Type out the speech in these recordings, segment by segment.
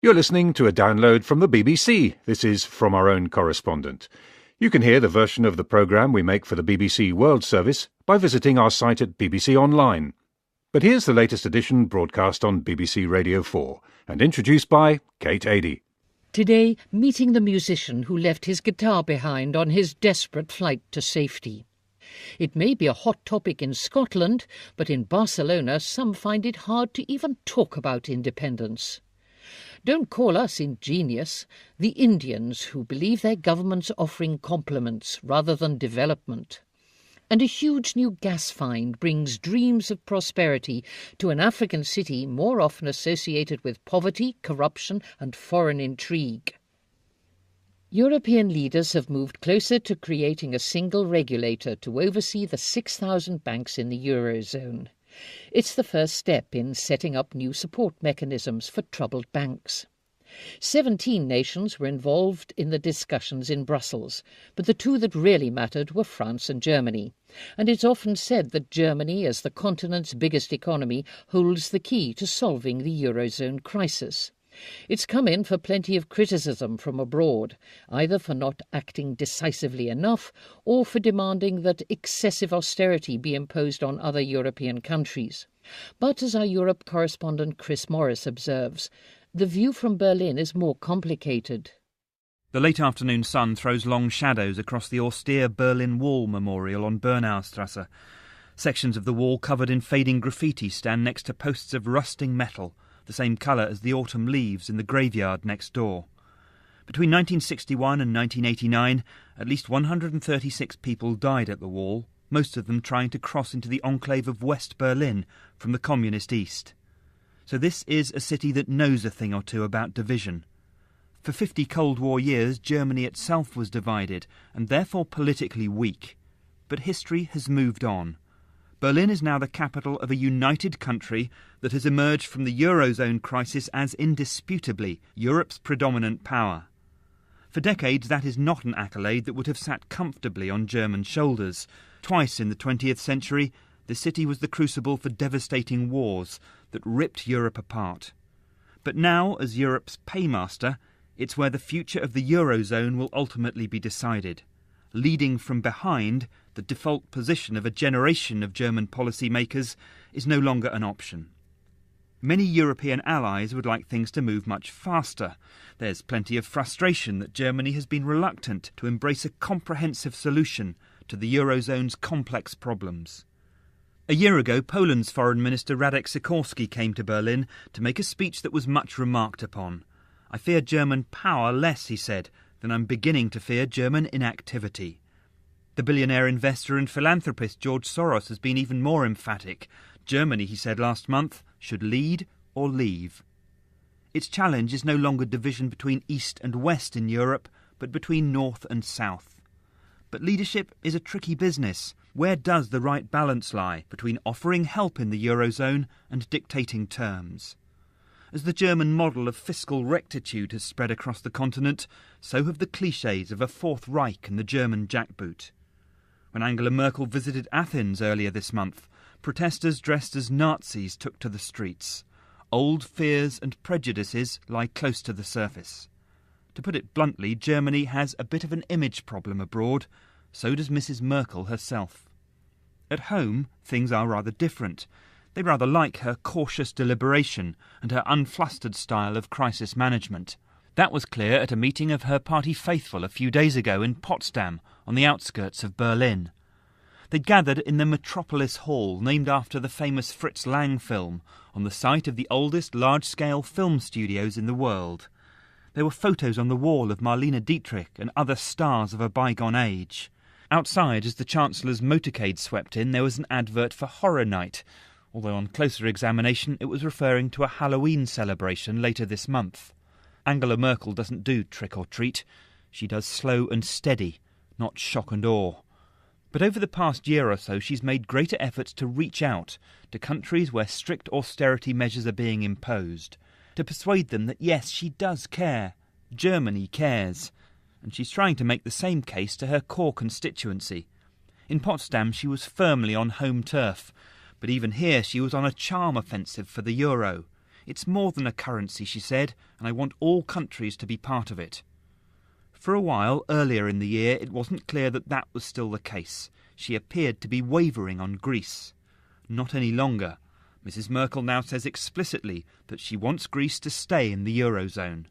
You're listening to a download from the BBC. This is From Our Own Correspondent. You can hear the version of the programme we make for the BBC World Service by visiting our site at BBC Online. But here's the latest edition broadcast on BBC Radio 4 and introduced by Kate Adie. Today, meeting the musician who left his guitar behind on his desperate flight to safety. It may be a hot topic in Scotland, but in Barcelona some find it hard to even talk about independence. Don't call us ingenious, the Indians who believe their government's offering compliments rather than development. And a huge new gas find brings dreams of prosperity to an African city more often associated with poverty, corruption and foreign intrigue. European leaders have moved closer to creating a single regulator to oversee the 6,000 banks in the Eurozone. It's the first step in setting up new support mechanisms for troubled banks. 17 nations were involved in the discussions in Brussels, but the two that really mattered were France and Germany. And it's often said that Germany, as the continent's biggest economy, holds the key to solving the Eurozone crisis. It's come in for plenty of criticism from abroad, either for not acting decisively enough or for demanding that excessive austerity be imposed on other European countries. But as our Europe correspondent Chris Morris observes, the view from Berlin is more complicated. The late afternoon sun throws long shadows across the austere Berlin Wall memorial on Bernaustrasse. Sections of the wall covered in fading graffiti stand next to posts of rusting metal, the same colour as the autumn leaves in the graveyard next door. Between 1961 and 1989, at least 136 people died at the wall, most of them trying to cross into the enclave of West Berlin from the communist east. So this is a city that knows a thing or two about division. For 50 Cold War years, Germany itself was divided and therefore politically weak. But history has moved on. Berlin is now the capital of a united country that has emerged from the Eurozone crisis as indisputably Europe's predominant power. For decades, that is not an accolade that would have sat comfortably on German shoulders. Twice in the 20th century, the city was the crucible for devastating wars that ripped Europe apart. But now, as Europe's paymaster, it's where the future of the Eurozone will ultimately be decided. Leading from behind, the default position of a generation of German policymakers is no longer an option. Many European allies would like things to move much faster. There's plenty of frustration that Germany has been reluctant to embrace a comprehensive solution to the Eurozone's complex problems. A year ago, Poland's Foreign Minister Radek Sikorski came to Berlin to make a speech that was much remarked upon. "I fear German power less," he said, "than I'm beginning to fear German inactivity." The billionaire investor and philanthropist George Soros has been even more emphatic. Germany, he said last month, should lead or leave. Its challenge is no longer division between East and West in Europe, but between North and South. But leadership is a tricky business. Where does the right balance lie between offering help in the Eurozone and dictating terms? As the German model of fiscal rectitude has spread across the continent, so have the clichés of a Fourth Reich and the German jackboot. When Angela Merkel visited Athens earlier this month, protesters dressed as Nazis took to the streets. Old fears and prejudices lie close to the surface. To put it bluntly, Germany has a bit of an image problem abroad. So does Mrs. Merkel herself. At home, things are rather different. They rather like her cautious deliberation and her unflustered style of crisis management. That was clear at a meeting of her party faithful a few days ago in Potsdam, on the outskirts of Berlin. They'd gathered in the Metropolis Hall, named after the famous Fritz Lang film, on the site of the oldest large-scale film studios in the world. There were photos on the wall of Marlene Dietrich and other stars of a bygone age. Outside, as the Chancellor's motorcade swept in, there was an advert for Horror Night, although on closer examination it was referring to a Halloween celebration later this month. Angela Merkel doesn't do trick or treat. She does slow and steady, not shock and awe. But over the past year or so, she's made greater efforts to reach out to countries where strict austerity measures are being imposed, to persuade them that yes, she does care. Germany cares. And she's trying to make the same case to her core constituency. In Potsdam she was firmly on home turf, but even here she was on a charm offensive for the euro. It's more than a currency, she said, and I want all countries to be part of it. For a while, earlier in the year, it wasn't clear that that was still the case. She appeared to be wavering on Greece. Not any longer. Mrs. Merkel now says explicitly that she wants Greece to stay in the Eurozone.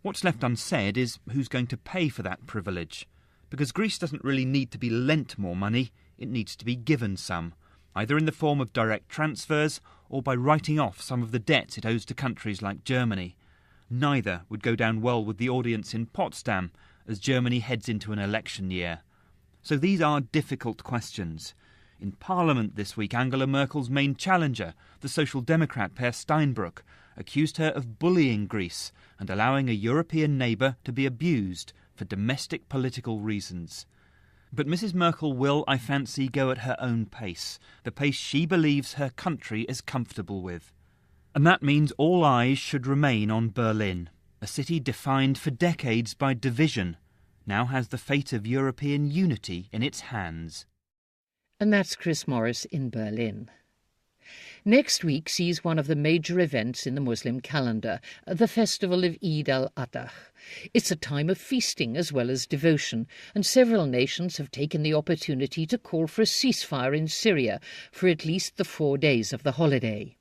What's left unsaid is who's going to pay for that privilege. Because Greece doesn't really need to be lent more money, it needs to be given some, either in the form of direct transfers or by writing off some of the debts it owes to countries like Germany. Neither would go down well with the audience in Potsdam as Germany heads into an election year. So these are difficult questions. In Parliament this week, Angela Merkel's main challenger, the Social Democrat Per Steinbrück, accused her of bullying Greece and allowing a European neighbour to be abused for domestic political reasons. But Mrs. Merkel will, I fancy, go at her own pace, the pace she believes her country is comfortable with. And that means all eyes should remain on Berlin, a city defined for decades by division, now has the fate of European unity in its hands. And that's Chris Morris in Berlin. Next week sees one of the major events in the Muslim calendar, the festival of Eid al-Adha. It's a time of feasting as well as devotion, and several nations have taken the opportunity to call for a ceasefire in Syria for at least the 4 days of the holiday.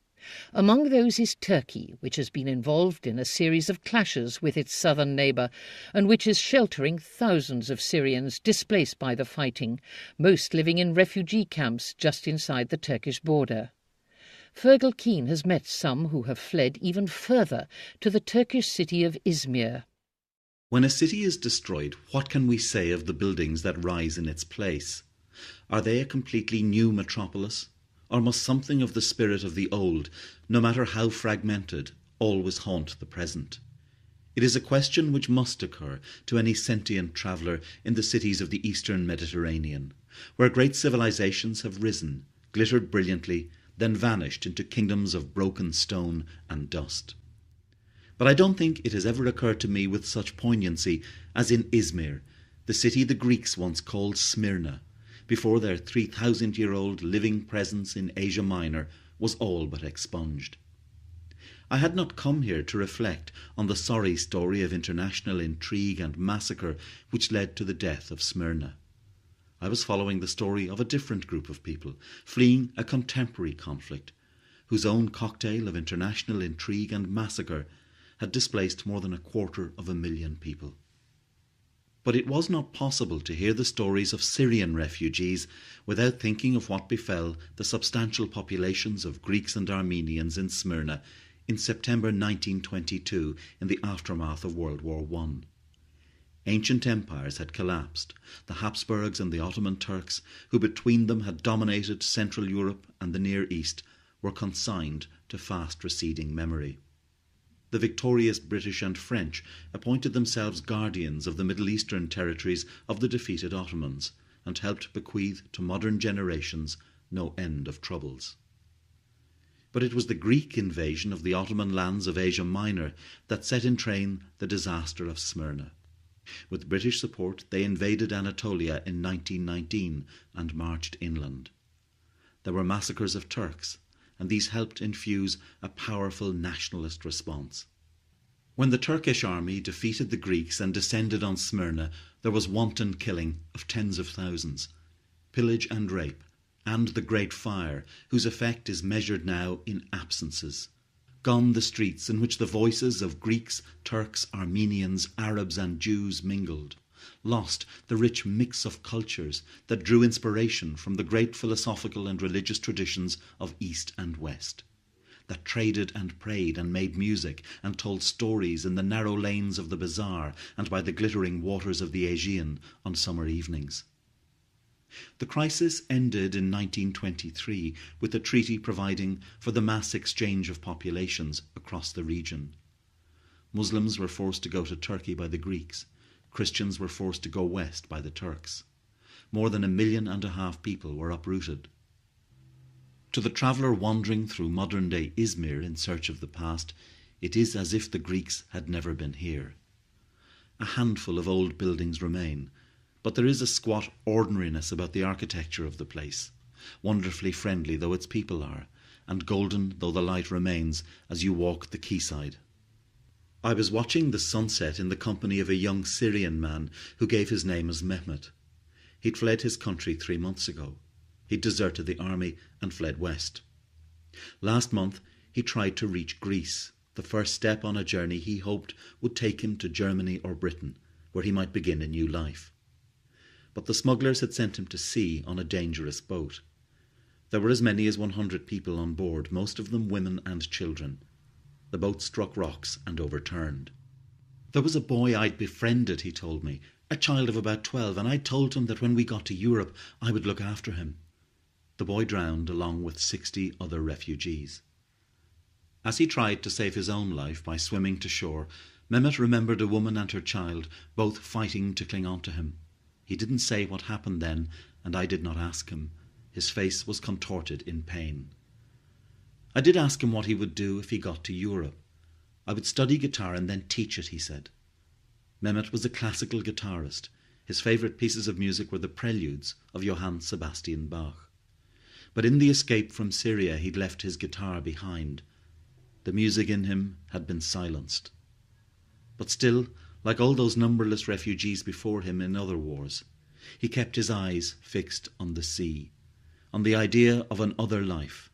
Among those is Turkey, which has been involved in a series of clashes with its southern neighbour and which is sheltering thousands of Syrians displaced by the fighting, most living in refugee camps just inside the Turkish border. Fergal Keane has met some who have fled even further to the Turkish city of Izmir. When a city is destroyed, what can we say of the buildings that rise in its place? Are they a completely new metropolis? Or must something of the spirit of the old, no matter how fragmented, always haunt the present? It is a question which must occur to any sentient traveller in the cities of the eastern Mediterranean, where great civilizations have risen, glittered brilliantly, then vanished into kingdoms of broken stone and dust. But I don't think it has ever occurred to me with such poignancy as in Izmir, the city the Greeks once called Smyrna, before their 3,000-year-old living presence in Asia Minor was all but expunged. I had not come here to reflect on the sorry story of international intrigue and massacre which led to the death of Smyrna. I was following the story of a different group of people, fleeing a contemporary conflict, whose own cocktail of international intrigue and massacre had displaced more than 250,000 people. But it was not possible to hear the stories of Syrian refugees without thinking of what befell the substantial populations of Greeks and Armenians in Smyrna in September 1922 in the aftermath of World War I. Ancient empires had collapsed. The Habsburgs and the Ottoman Turks, who between them had dominated Central Europe and the Near East, were consigned to fast receding memory. The victorious British and French appointed themselves guardians of the Middle Eastern territories of the defeated Ottomans and helped bequeath to modern generations no end of troubles. But it was the Greek invasion of the Ottoman lands of Asia Minor that set in train the disaster of Smyrna. With British support, they invaded Anatolia in 1919 and marched inland. There were massacres of Turks, and these helped infuse a powerful nationalist response. When the Turkish army defeated the Greeks and descended on Smyrna, there was wanton killing of tens of thousands, pillage and rape, and the Great Fire, whose effect is measured now in absences. Gone the streets in which the voices of Greeks, Turks, Armenians, Arabs and Jews mingled. Lost the rich mix of cultures that drew inspiration from the great philosophical and religious traditions of East and West, that traded and prayed and made music and told stories in the narrow lanes of the bazaar and by the glittering waters of the Aegean on summer evenings. The crisis ended in 1923 with a treaty providing for the mass exchange of populations across the region. Muslims were forced to go to Turkey by the Greeks. Christians were forced to go west by the Turks. More than 1.5 million people were uprooted. To the traveller wandering through modern-day Izmir in search of the past, it is as if the Greeks had never been here. A handful of old buildings remain, but there is a squat ordinariness about the architecture of the place, wonderfully friendly though its people are, and golden though the light remains as you walk the quayside. I was watching the sunset in the company of a young Syrian man who gave his name as Mehmet. He'd fled his country 3 months ago. He'd deserted the army and fled west. Last month he tried to reach Greece, the first step on a journey he hoped would take him to Germany or Britain, where he might begin a new life. But the smugglers had sent him to sea on a dangerous boat. There were as many as 100 people on board, most of them women and children. The boat struck rocks and overturned. There was a boy I'd befriended, he told me, a child of about 12, and I told him that when we got to Europe I would look after him. The boy drowned along with 60 other refugees. As he tried to save his own life by swimming to shore, Mehmet remembered a woman and her child, both fighting to cling on to him. He didn't say what happened then, and I did not ask him. His face was contorted in pain. I did ask him what he would do if he got to Europe. I would study guitar and then teach it, he said. Mehmet was a classical guitarist. His favourite pieces of music were the preludes of Johann Sebastian Bach. But in the escape from Syria he'd left his guitar behind. The music in him had been silenced. But still, like all those numberless refugees before him in other wars, he kept his eyes fixed on the sea, on the idea of an other life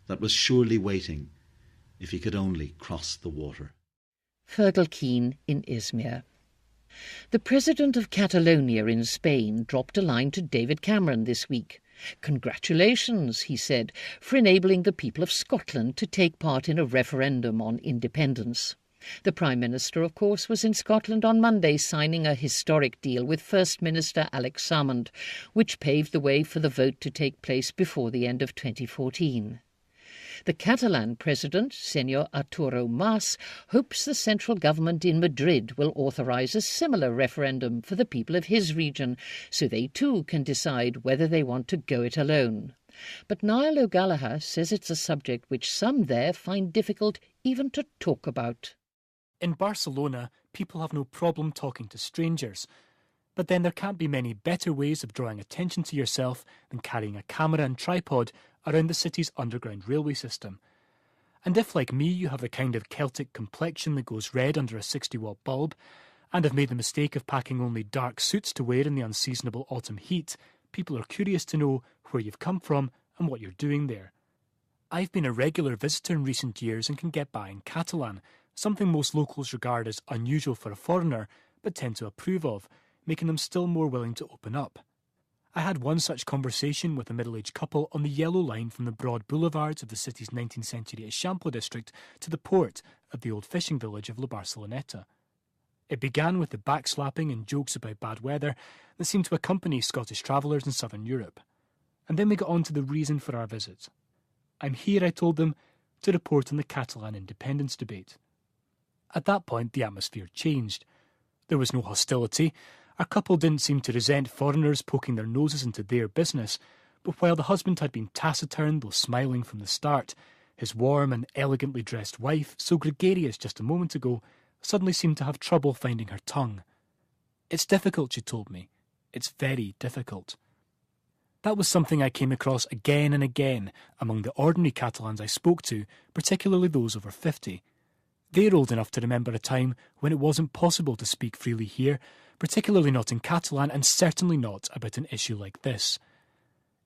that was surely waiting if he could only cross the water. Fergal Keane in Izmir. The President of Catalonia in Spain dropped a line to David Cameron this week. "Congratulations," he said, for enabling the people of Scotland to take part in a referendum on independence. The Prime Minister, of course, was in Scotland on Monday signing a historic deal with First Minister Alex Salmond, which paved the way for the vote to take place before the end of 2014. The Catalan president, Senyor Arturo Mas, hopes the central government in Madrid will authorise a similar referendum for the people of his region, so they too can decide whether they want to go it alone. But Niall O'Gallagher says it's a subject which some there find difficult even to talk about. In Barcelona, people have no problem talking to strangers. But then there can't be many better ways of drawing attention to yourself than carrying a camera and tripod around the city's underground railway system. And if, like me, you have the kind of Celtic complexion that goes red under a 60-watt bulb, and have made the mistake of packing only dark suits to wear in the unseasonable autumn heat, people are curious to know where you've come from and what you're doing there. I've been a regular visitor in recent years and can get by in Catalan, something most locals regard as unusual for a foreigner, but tend to approve of, making them still more willing to open up. I had one such conversation with a middle-aged couple on the yellow line from the broad boulevards of the city's 19th century Eixample district to the port of the old fishing village of La Barceloneta. It began with the backslapping and jokes about bad weather that seemed to accompany Scottish travellers in southern Europe. And then we got on to the reason for our visit. "I'm here," I told them, "to report on the Catalan independence debate." At that point, the atmosphere changed. There was no hostility. Our couple didn't seem to resent foreigners poking their noses into their business, but while the husband had been taciturn, though smiling from the start, his warm and elegantly dressed wife, so gregarious just a moment ago, suddenly seemed to have trouble finding her tongue. "It's difficult," she told me. "It's very difficult." That was something I came across again and again among the ordinary Catalans I spoke to, particularly those over 50. They're old enough to remember a time when it wasn't possible to speak freely here, particularly not in Catalan, and certainly not about an issue like this.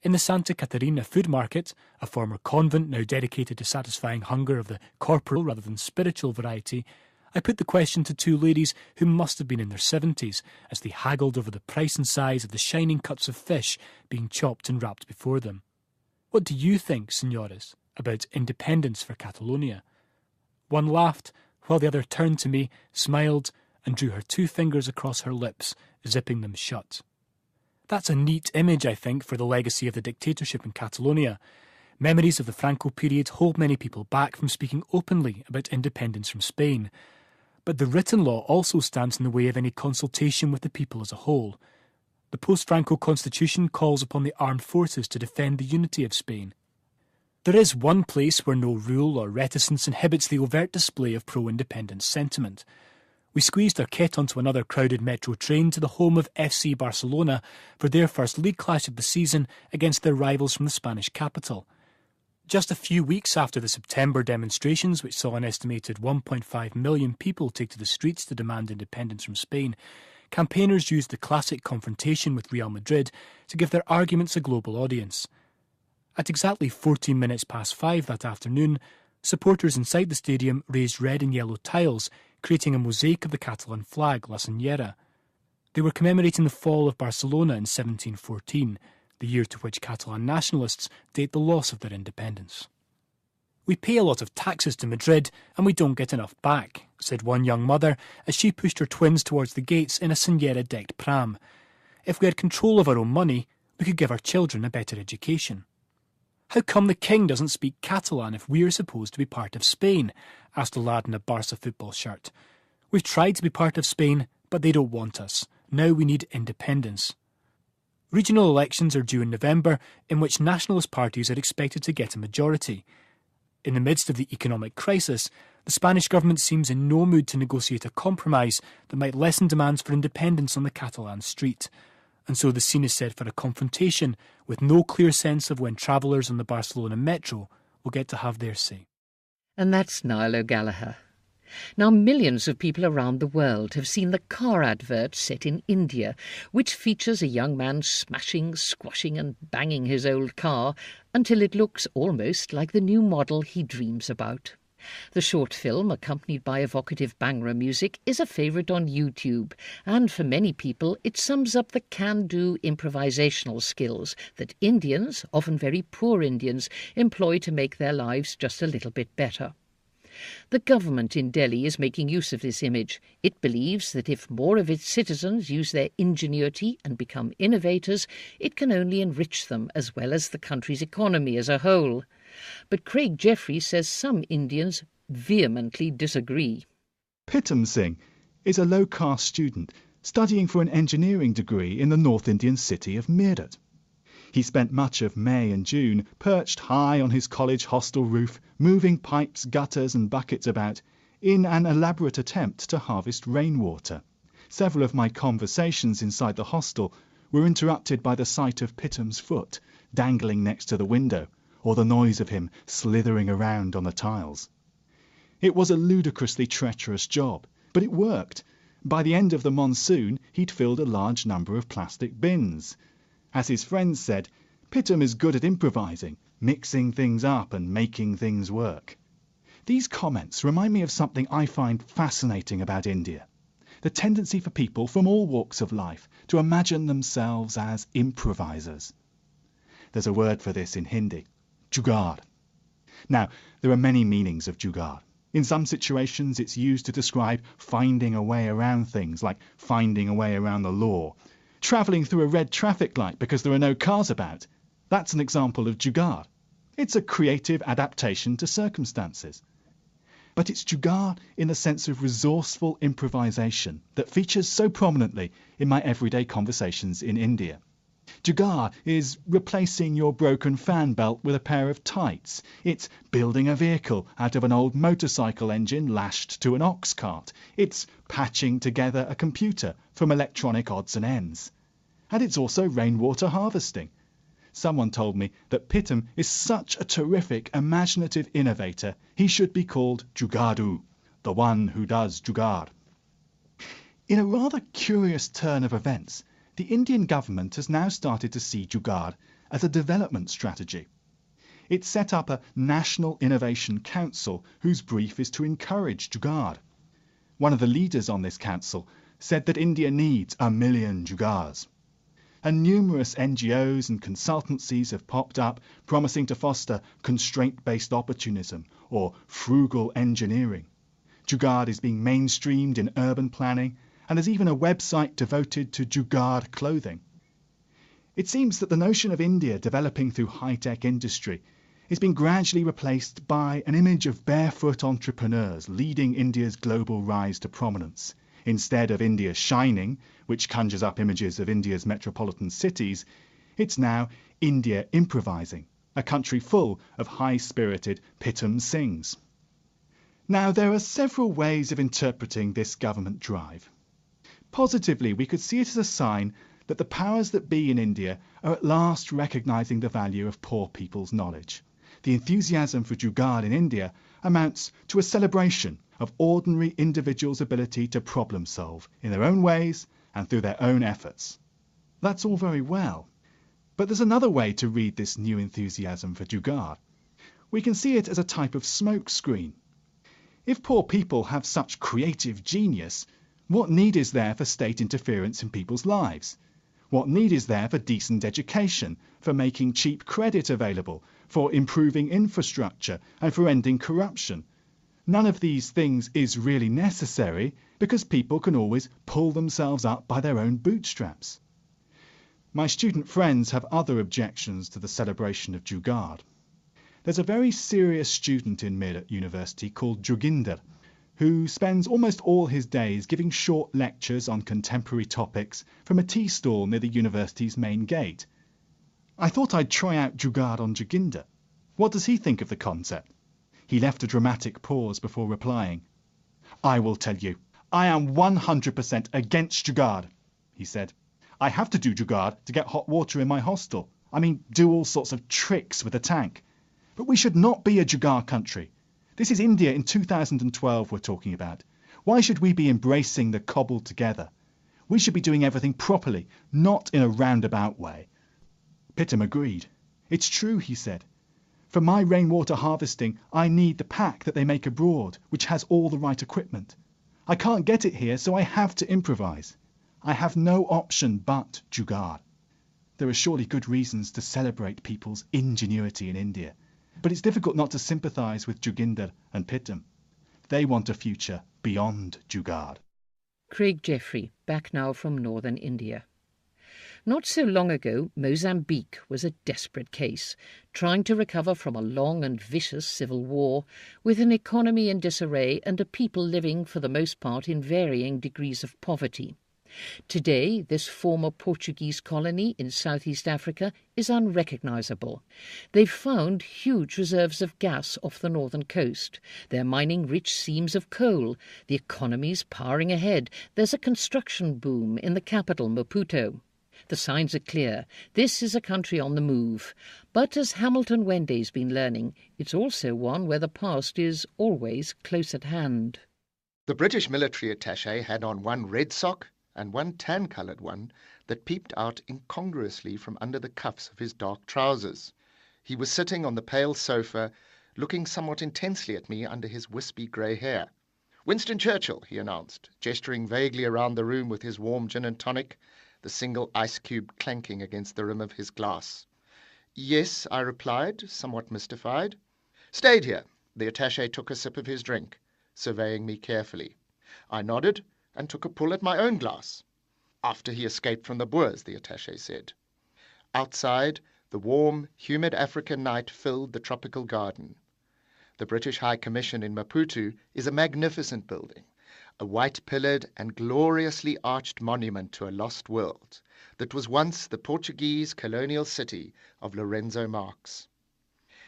In the Santa Caterina food market, a former convent now dedicated to satisfying hunger of the corporal rather than spiritual variety, I put the question to two ladies who must have been in their 70s as they haggled over the price and size of the shining cuts of fish being chopped and wrapped before them. "What do you think, senores, about independence for Catalonia?" One laughed, while the other turned to me, smiled, and drew her 2 fingers across her lips, zipping them shut. That's a neat image, I think, for the legacy of the dictatorship in Catalonia. Memories of the Franco period hold many people back from speaking openly about independence from Spain. But the written law also stands in the way of any consultation with the people as a whole. The post-Franco constitution calls upon the armed forces to defend the unity of Spain. There is one place where no rule or reticence inhibits the overt display of pro-independence sentiment. We squeezed our kit onto another crowded metro train to the home of FC Barcelona for their first league clash of the season against their rivals from the Spanish capital. Just a few weeks after the September demonstrations, which saw an estimated 1.5 million people take to the streets to demand independence from Spain, campaigners used the classic confrontation with Real Madrid to give their arguments a global audience. At exactly 14 minutes past 5 that afternoon, supporters inside the stadium raised red and yellow tiles, creating a mosaic of the Catalan flag, La Senyera. They were commemorating the fall of Barcelona in 1714, the year to which Catalan nationalists date the loss of their independence. "We pay a lot of taxes to Madrid and we don't get enough back," said one young mother as she pushed her twins towards the gates in a Senyera-decked pram. "If we had control of our own money, we could give our children a better education." "How come the king doesn't speak Catalan if we are supposed to be part of Spain?" asked a lad in a Barca football shirt. "We've tried to be part of Spain, but they don't want us. Now we need independence." Regional elections are due in November, in which nationalist parties are expected to get a majority. In the midst of the economic crisis, the Spanish government seems in no mood to negotiate a compromise that might lessen demands for independence on the Catalan street. And so the scene is set for a confrontation with no clear sense of when travellers on the Barcelona metro will get to have their say. And that's Niall O'Gallagher. Now, millions of people around the world have seen the car advert set in India, which features a young man smashing, squashing and banging his old car until it looks almost like the new model he dreams about. The short film, accompanied by evocative Bhangra music, is a favourite on YouTube, and for many people it sums up the can-do improvisational skills that Indians, often very poor Indians, employ to make their lives just a little bit better. The government in Delhi is making use of this image. It believes that if more of its citizens use their ingenuity and become innovators, it can only enrich them as well as the country's economy as a whole. But Craig Jeffrey says some Indians vehemently disagree. Pitam Singh is a low-caste student studying for an engineering degree in the North Indian city of Meerut. He spent much of May and June perched high on his college hostel roof, moving pipes, gutters and buckets about in an elaborate attempt to harvest rainwater. Several of my conversations inside the hostel were interrupted by the sight of Pitam's foot dangling next to the window, or the noise of him slithering around on the tiles. It was a ludicrously treacherous job, but it worked. By the end of the monsoon, he'd filled a large number of plastic bins. As his friends said, Pitam is good at improvising, mixing things up and making things work. These comments remind me of something I find fascinating about India: the tendency for people from all walks of life to imagine themselves as improvisers. There's a word for this in Hindi: jugaad. Now, there are many meanings of jugaad. In some situations it's used to describe finding a way around things, like finding a way around the law. Travelling through a red traffic light because there are no cars about. That's an example of jugaad. It's a creative adaptation to circumstances. But it's jugaad in the sense of resourceful improvisation that features so prominently in my everyday conversations in India. Jugaad is replacing your broken fan belt with a pair of tights. It's building a vehicle out of an old motorcycle engine lashed to an ox cart. It's patching together a computer from electronic odds and ends. And it's also rainwater harvesting. Someone told me that Pitam is such a terrific imaginative innovator, he should be called Jugaadu, the one who does jugaad. In a rather curious turn of events, the Indian government has now started to see jugaad as a development strategy. It set up a National Innovation Council whose brief is to encourage jugaad. One of the leaders on this council said that India needs 1 million jugaads. And numerous NGOs and consultancies have popped up promising to foster constraint-based opportunism or frugal engineering. Jugaad is being mainstreamed in urban planning, and there's even a website devoted to jugaad clothing. It seems that the notion of India developing through high-tech industry is being gradually replaced by an image of barefoot entrepreneurs leading India's global rise to prominence. Instead of India shining, which conjures up images of India's metropolitan cities, it's now India improvising, a country full of high-spirited Pitam Singhs. Now, there are several ways of interpreting this government drive. Positively, we could see it as a sign that the powers that be in India are at last recognising the value of poor people's knowledge. The enthusiasm for Jugaad in India amounts to a celebration of ordinary individuals' ability to problem solve in their own ways and through their own efforts. That's all very well, but there's another way to read this new enthusiasm for Jugaad. We can see it as a type of smoke screen. If poor people have such creative genius, what need is there for state interference in people's lives? What need is there for decent education, for making cheap credit available, for improving infrastructure, and for ending corruption? None of these things is really necessary because people can always pull themselves up by their own bootstraps. My student friends have other objections to the celebration of Jugaad. There's a very serious student in Meerut University called Joginder, who spends almost all his days giving short lectures on contemporary topics from a tea stall near the university's main gate. I thought I'd try out Jugaad on Joginder. What does he think of the concept? He left a dramatic pause before replying. I will tell you, I am 100% against Jugaad, he said. I have to do Jugaad to get hot water in my hostel. I mean, do all sorts of tricks with a tank. But we should not be a Jugaad country. This is India in 2012 we're talking about. Why should we be embracing the cobbled together? We should be doing everything properly, not in a roundabout way. Pittam agreed. It's true, he said. For my rainwater harvesting, I need the pack that they make abroad, which has all the right equipment. I can't get it here, so I have to improvise. I have no option but Jugaad. There are surely good reasons to celebrate people's ingenuity in India. But it's difficult not to sympathise with Joginder and Pittam. They want a future beyond Jugaad. Craig Jeffrey, back now from northern India. Not so long ago, Mozambique was a desperate case, trying to recover from a long and vicious civil war, with an economy in disarray and a people living, for the most part, in varying degrees of poverty. Today, this former Portuguese colony in Southeast Africa is unrecognisable. They've found huge reserves of gas off the northern coast. They're mining rich seams of coal. The economy's powering ahead. There's a construction boom in the capital, Maputo. The signs are clear. This is a country on the move. But as Hamilton Wende's been learning, it's also one where the past is always close at hand. The British military attaché had on one red sock and one tan-coloured one that peeped out incongruously from under the cuffs of his dark trousers. He was sitting on the pale sofa, looking somewhat intensely at me under his wispy grey hair. "Winston Churchill," he announced, gesturing vaguely around the room with his warm gin and tonic, the single ice cube clanking against the rim of his glass. "Yes," I replied, somewhat mystified. "Stayed here." The attaché took a sip of his drink, surveying me carefully. I nodded and took a pull at my own glass. "After he escaped from the Boers," the attaché said. Outside, the warm, humid African night filled the tropical garden. The British High Commission in Maputo is a magnificent building, a white-pillared and gloriously arched monument to a lost world that was once the Portuguese colonial city of Lourenço Marques.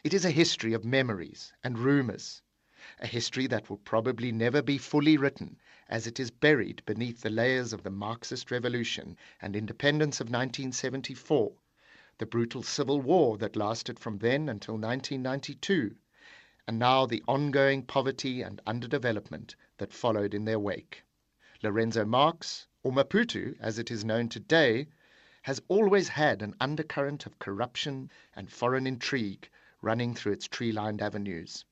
It is a history of memories and rumours, a history that will probably never be fully written, as it is buried beneath the layers of the Marxist Revolution and independence of 1974, the brutal civil war that lasted from then until 1992, and now the ongoing poverty and underdevelopment that followed in their wake. Lourenço Marques, or Maputo as it is known today, has always had an undercurrent of corruption and foreign intrigue running through its tree-lined avenues.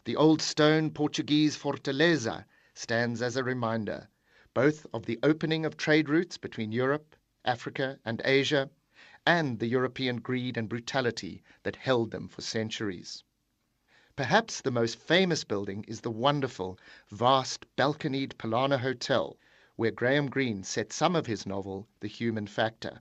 The old stone Portuguese fortaleza stands as a reminder, both of the opening of trade routes between Europe, Africa, and Asia, and the European greed and brutality that held them for centuries. Perhaps the most famous building is the wonderful, vast, balconied Polana Hotel, where Graham Greene set some of his novel, The Human Factor.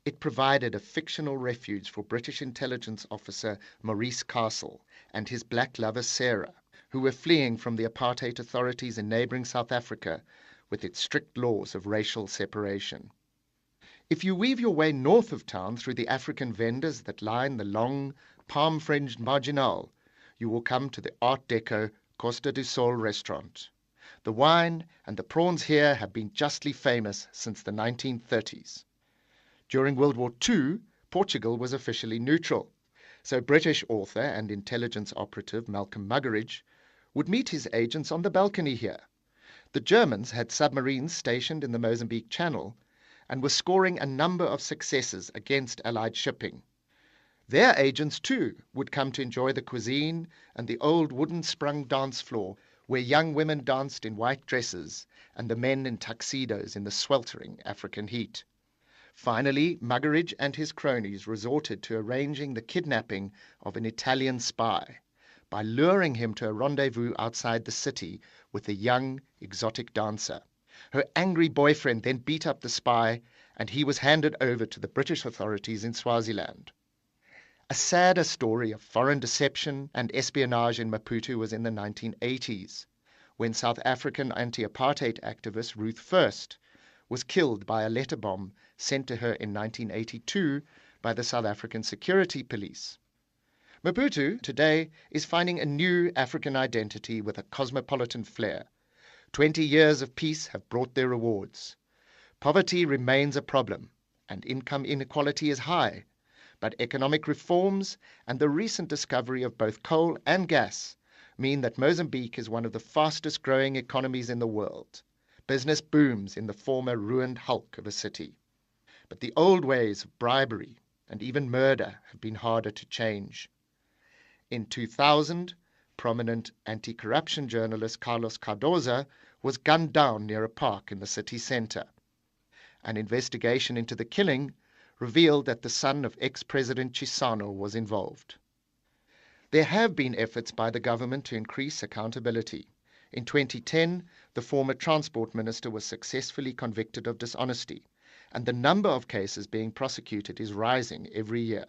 It provided a fictional refuge for British intelligence officer Maurice Castle and his black lover Sarah, who were fleeing from the apartheid authorities in neighbouring South Africa with its strict laws of racial separation. If you weave your way north of town through the African vendors that line the long, palm-fringed marginal, you will come to the Art Deco Costa do Sol restaurant. The wine and the prawns here have been justly famous since the 1930s. During World War II, Portugal was officially neutral. So British author and intelligence operative Malcolm Muggeridge would meet his agents on the balcony here. The Germans had submarines stationed in the Mozambique Channel and were scoring a number of successes against Allied shipping. Their agents, too, would come to enjoy the cuisine and the old wooden-sprung dance floor where young women danced in white dresses and the men in tuxedos in the sweltering African heat. Finally, Muggeridge and his cronies resorted to arranging the kidnapping of an Italian spy by luring him to a rendezvous outside the city with a young, exotic dancer. Her angry boyfriend then beat up the spy, and he was handed over to the British authorities in Swaziland. A sadder story of foreign deception and espionage in Maputo was in the 1980s, when South African anti-apartheid activist Ruth First was killed by a letter bomb sent to her in 1982 by the South African Security Police. Maputo today is finding a new African identity with a cosmopolitan flair. 20 years of peace have brought their rewards. Poverty remains a problem, and income inequality is high, but economic reforms and the recent discovery of both coal and gas mean that Mozambique is one of the fastest growing economies in the world. Business booms in the former ruined hulk of a city. But the old ways of bribery and even murder have been harder to change. In 2000, prominent anti-corruption journalist Carlos Cardoza was gunned down near a park in the city centre. An investigation into the killing revealed that the son of ex-President Chissano was involved. There have been efforts by the government to increase accountability. In 2010, the former transport minister was successfully convicted of dishonesty, and the number of cases being prosecuted is rising every year.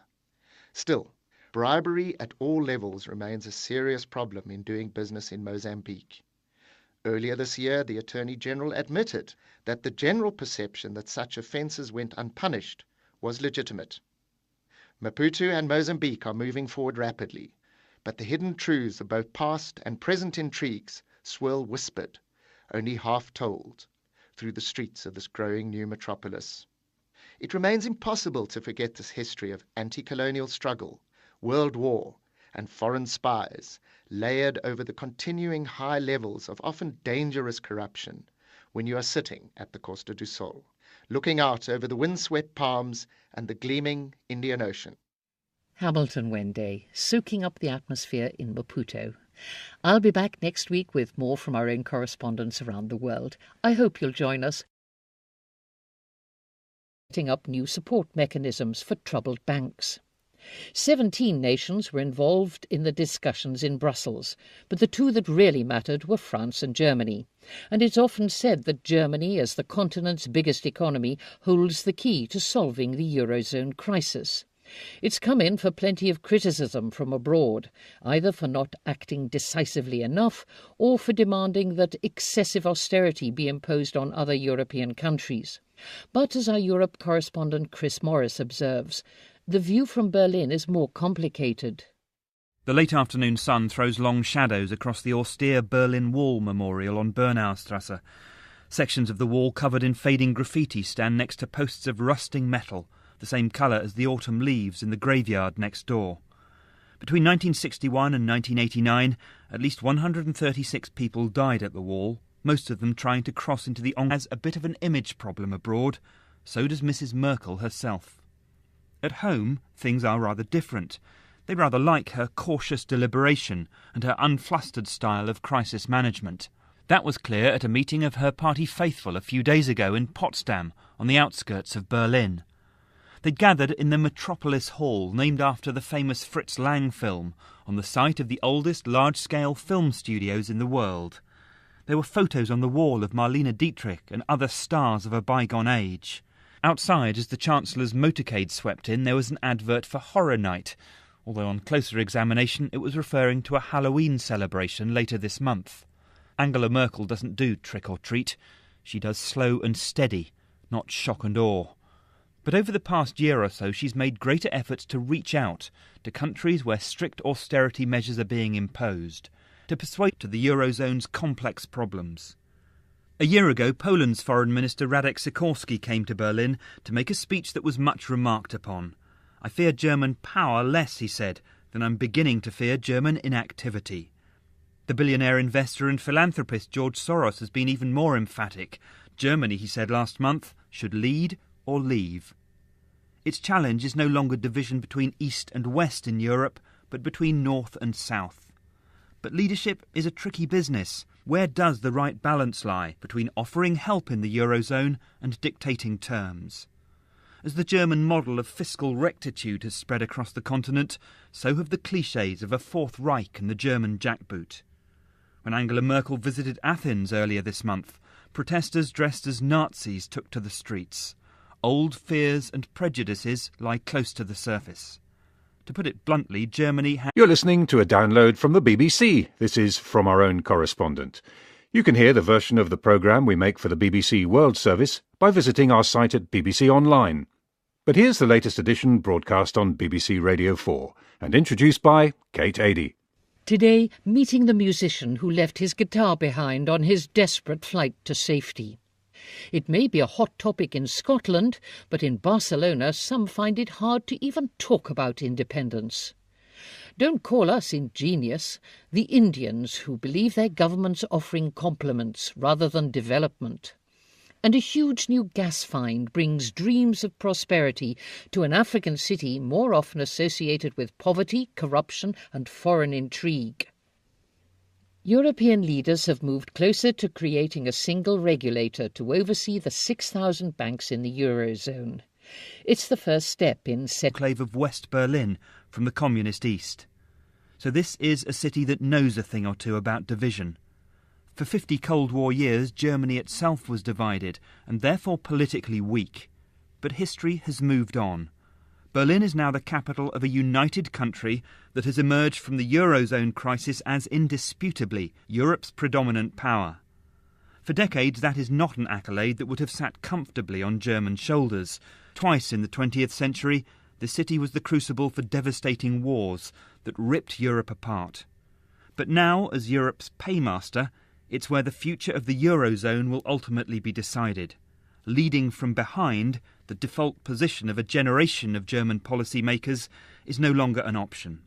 Still, bribery at all levels remains a serious problem in doing business in Mozambique. Earlier this year, the Attorney General admitted that the general perception that such offences went unpunished was legitimate. Maputo and Mozambique are moving forward rapidly, but the hidden truths of both past and present intrigues swirl whispered, only half told, through the streets of this growing new metropolis. It remains impossible to forget this history of anti-colonial struggle, world war, and foreign spies, layered over the continuing high levels of often dangerous corruption when you are sitting at the Costa do Sol, looking out over the windswept palms and the gleaming Indian Ocean. Hamilton Wende, soaking up the atmosphere in Maputo. I'll be back next week with more from our own correspondents around the world. I hope you'll join us. Setting up new support mechanisms for troubled banks. 17 nations were involved in the discussions in Brussels, but the two that really mattered were France and Germany. And it's often said that Germany, as the continent's biggest economy, holds the key to solving the Eurozone crisis. It's come in for plenty of criticism from abroad, either for not acting decisively enough or for demanding that excessive austerity be imposed on other European countries. But as our Europe correspondent Chris Morris observes, the view from Berlin is more complicated. The late afternoon sun throws long shadows across the austere Berlin Wall memorial on Bernaustrasse. Sections of the wall covered in fading graffiti stand next to posts of rusting metal, the same colour as the autumn leaves in the graveyard next door. Between 1961 and 1989, at least 136 people died at the wall, most of them trying to cross into the has a bit of an image problem abroad. So does Mrs. Merkel herself. At home, things are rather different. They rather like her cautious deliberation and her unflustered style of crisis management. That was clear at a meeting of her party faithful a few days ago in Potsdam, on the outskirts of Berlin. They'd gathered in the Metropolis Hall, named after the famous Fritz Lang film, on the site of the oldest large-scale film studios in the world. There were photos on the wall of Marlene Dietrich and other stars of a bygone age. Outside, as the Chancellor's motorcade swept in, there was an advert for Horror Night, although on closer examination it was referring to a Halloween celebration later this month. Angela Merkel doesn't do trick or treat. She does slow and steady, not shock and awe. But over the past year or so, she's made greater efforts to reach out to countries where strict austerity measures are being imposed, to persuade to the Eurozone's complex problems. A year ago, Poland's Foreign Minister Radek Sikorski came to Berlin to make a speech that was much remarked upon. I fear German power less, he said, than I'm beginning to fear German inactivity. The billionaire investor and philanthropist George Soros has been even more emphatic. Germany, he said last month, should lead or leave. Its challenge is no longer division between East and West in Europe, but between North and South. But leadership is a tricky business. Where does the right balance lie between offering help in the Eurozone and dictating terms? As the German model of fiscal rectitude has spread across the continent, so have the clichés of a Fourth Reich and the German jackboot. When Angela Merkel visited Athens earlier this month, protesters dressed as Nazis took to the streets. Old fears and prejudices lie close to the surface. To put it bluntly, Germany You're listening to a download from the BBC. This is From Our Own Correspondent. You can hear the version of the programme we make for the BBC World Service by visiting our site at BBC Online. But here's the latest edition broadcast on BBC Radio 4 and introduced by Kate Adie. Today, meeting the musician who left his guitar behind on his desperate flight to safety. It may be a hot topic in Scotland, but in Barcelona some find it hard to even talk about independence. Don't call us ingenious, the Indians who believe their government's offering compliments rather than development. And a huge new gas find brings dreams of prosperity to an African city more often associated with poverty, corruption and foreign intrigue. European leaders have moved closer to creating a single regulator to oversee the 6,000 banks in the Eurozone. It's the first step in enclave of West Berlin from the communist East. So this is a city that knows a thing or two about division. For 50 Cold War years, Germany itself was divided and therefore politically weak. But history has moved on. Berlin is now the capital of a united country that has emerged from the Eurozone crisis as indisputably Europe's predominant power. For decades, that is not an accolade that would have sat comfortably on German shoulders. Twice in the 20th century, the city was the crucible for devastating wars that ripped Europe apart. But now, as Europe's paymaster, it's where the future of the Eurozone will ultimately be decided. Leading from behind, the default position of a generation of German policymakers is no longer an option.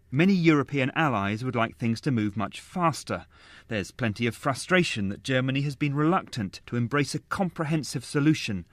Many European allies would like things to move much faster. There's plenty of frustration that Germany has been reluctant to embrace a comprehensive solution